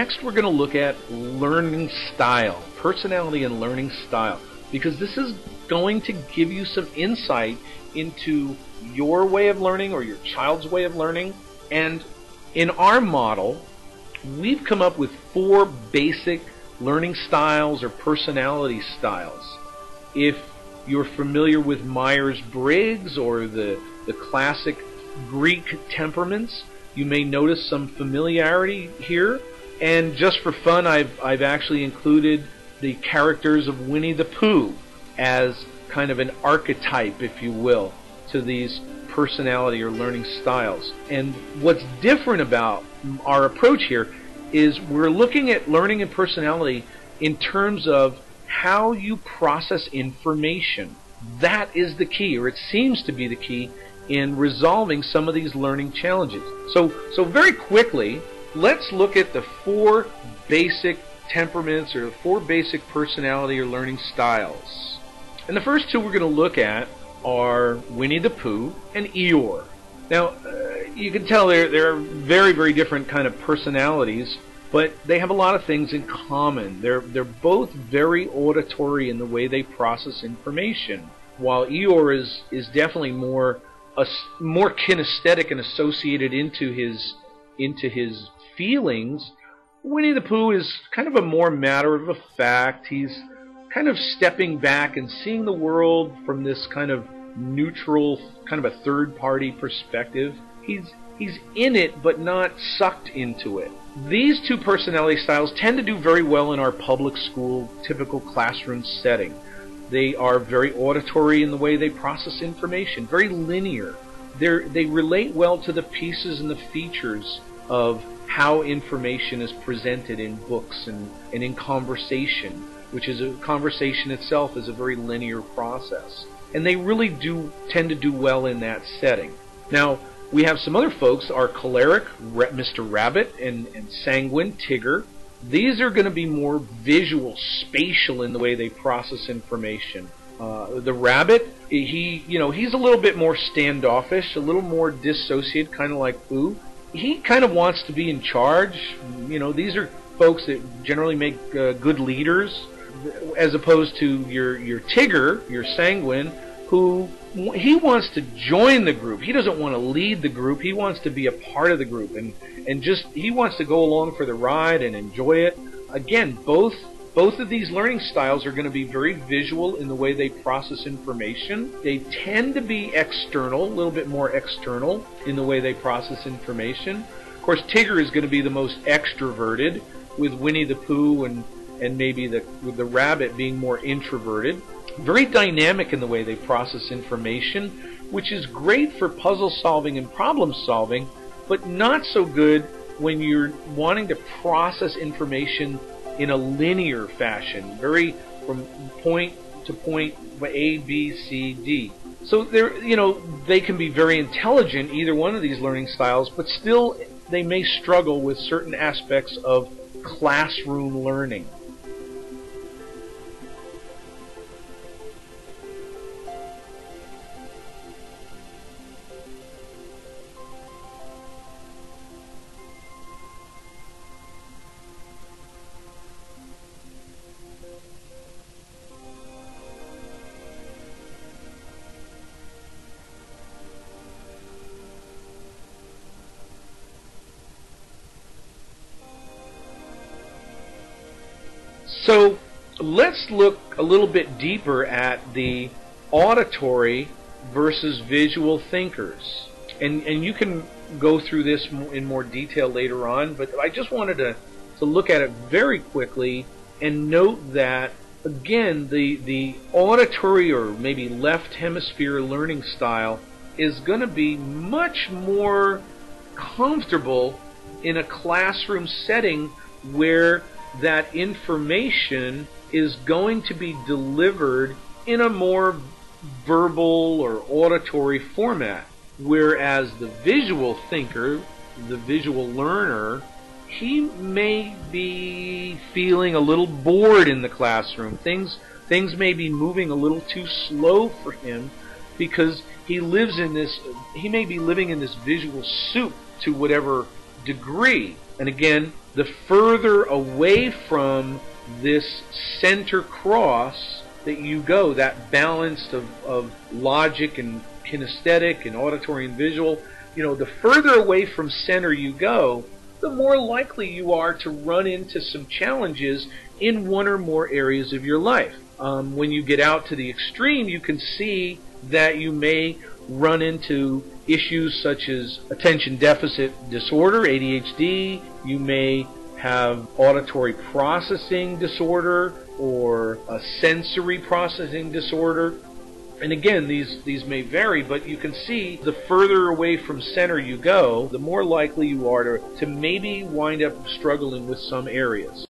next we're going to look at learning style, personality and learning style, because this is going to give you some insight into your way of learning or your child's way of learning. And in our model, we've come up with 4 basic learning styles or personality styles. If you're familiar with Myers-Briggs or the classic Greek temperaments, you may notice some familiarity here. And just for fun, I've actually included the characters of Winnie the Pooh as kind of an archetype, if you will, to these personality or learning styles. And what's different about our approach here is we're looking at learning and personality in terms of how you process information. That is the key, or it seems to be the key, in resolving some of these learning challenges. So very quickly, let's look at the 4 basic temperaments or 4 basic personality or learning styles. And the first 2 we're going to look at are Winnie the Pooh and Eeyore. Now, you can tell they're very, very different kind of personalities, but they have a lot of things in common. They're both very auditory in the way they process information. While Eeyore is definitely more kinesthetic and associated into his feelings, Winnie the Pooh is kind of a more matter of fact. He's kind of stepping back and seeing the world from this kind of neutral, kind of a third-party perspective. He's in it, but not sucked into it. These 2 personality styles tend to do very well in our public school, typical classroom setting. They are very auditory in the way they process information, very linear. They relate well to the pieces and the features of how information is presented in books and in conversation, which is a conversation itself is a very linear process. And they really do tend to do well in that setting. Now, we have some other folks, our choleric, Mr. Rabbit, and sanguine, Tigger. These are going to be more visual, spatial in the way they process information. The rabbit, he's a little bit more standoffish, a little more dissociated, kind of like Pooh. He kind of wants to be in charge. These are folks that generally make good leaders, as opposed to your Tigger, your sanguine, who he wants to join the group. He doesn't want to lead the group. He wants to be a part of the group, and just he wants to go along for the ride and enjoy it. Again, both of these learning styles are going to be very visual in the way they process information. They tend to be external, a little bit more external in the way they process information. Of course, Tigger is going to be the most extroverted, with Winnie the Pooh and maybe the rabbit being more introverted. Very dynamic in the way they process information, which is great for puzzle solving and problem solving, but not so good when you're wanting to process information in a linear fashion, very from point to point, A, B, C, D. So they can be very intelligent, either one of these learning styles, but still they may struggle with certain aspects of classroom learning. So let's look a little bit deeper at the auditory versus visual thinkers. And you can go through this in more detail later on, but I just wanted to look at it very quickly and note that, again, the auditory or maybe left hemisphere learning style is going to be much more comfortable in a classroom setting where that information is going to be delivered in a more verbal or auditory format. Whereas the visual thinker, the visual learner, he may be feeling a little bored in the classroom. Things may be moving a little too slow for him because he may be living in this visual soup to whatever degree. And again, the further away from this center cross that you go, that balance of logic and kinesthetic and auditory and visual, the further away from center you go, the more likely you are to run into some challenges in one or more areas of your life. When you get out to the extreme, you can see that you may run into issues such as attention deficit disorder, ADHD. You may have auditory processing disorder or a sensory processing disorder. And again, these may vary, but you can see the further away from center you go, the more likely you are to maybe wind up struggling with some areas.